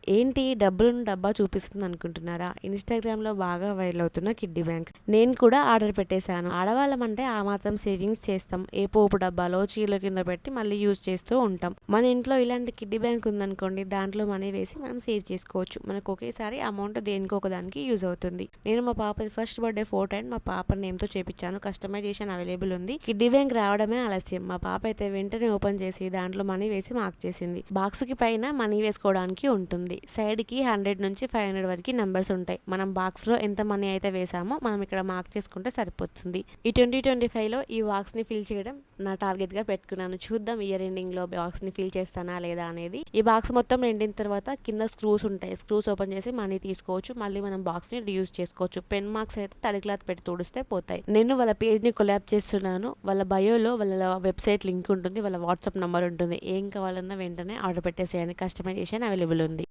ఏంటి డబ్బులను డబ్బా చూపిస్తుంది అనుకుంటున్నారా? ఇన్‌స్టాగ్రామ్‌లో బాగా వైరల్ అవుతున్న కిడ్డీ బ్యాంక్. నేను కూడా ఆర్డర్ పెట్టేశాను. ఆడవాళ్ళమంటే ఆ మాత్రం సేవింగ్స్ చేస్తాం. ఏ పోపు డబ్బాలో, చీరల కింద పెట్టి మళ్ళీ యూజ్ చేస్తూ ఉంటాం. మన ఇంట్లో ఇలాంటి కిడ్డీ బ్యాంక్ ఉందనుకోండి, దాంట్లో మనీ వేసి మనం సేవ్ చేసుకోవచ్చు. మనకు ఒకేసారి అమౌంట్ దేనికో ఒకదానికి యూజ్ అవుతుంది. నేను మా పాపది ఫస్ట్ బర్త్‌డే ఫోటో అండ్ మా పాప నేమ్‌తో చేపించాను. కస్టమైజేషన్ అవైలబుల్ ఉంది. కిడ్డీ బ్యాంక్ రావడమే ఆలస్యం. మా పాప అయితే వెంటనే ఓపెన్ చేసి దాంట్లో మనీ వేసి మార్క్ చేసింది. బాక్స్‌కి పైన మనీ వేసుకోవడానికి ఉంటుంది. సైడ్‌కి 100 నుంచి 500 వరకు నంబర్స్ ఉంటాయి. మనం బాక్స్‌లో ఎంత మనీ అయితే వేసామో మనం ఇక్కడ మార్క్ చేసుకుంటే సరిపోతుంది. ఈ 2025లో ఈ బాక్స్‌ని ఫిల్ చేయడం నా టార్గెట్‌గా పెట్టుకున్నాను. చూద్దాం ఇయర్ ఎండింగ్‌లో బాక్స్‌ని ఫిల్ చేస్తానా లేదా అనేది. ఈ బాక్స్ మొత్తం నిండిన తర్వాత కింద స్క్రూస్ ఉంటాయి. స్క్రూస్ ఓపెన్ చేసి మనీ తీసుకోవచ్చు. మళ్ళీ మనం బాక్స్‌ని రీయూజ్ చేసుకోవచ్చు. పెన్ మార్క్స్ అయితే తడి క్లాత్ పెట్టి తుడిస్తే పోతాయి. నేను వాళ్ళ పేజ్‌ని కొలాబ్ చేస్తున్నాను. వాళ్ళ బయోలో వాళ్ళ వెబ్‌సైట్ లింక్ ఉంటుంది. వాళ్ళ వాట్సాప్ నంబర్ ఉంటుంది. ఏం కావాలన్నా వెంటనే ఆర్డర్ పెట్టేసేయండి. కస్టమైజేషన్ అవైలబుల్ ఉంది.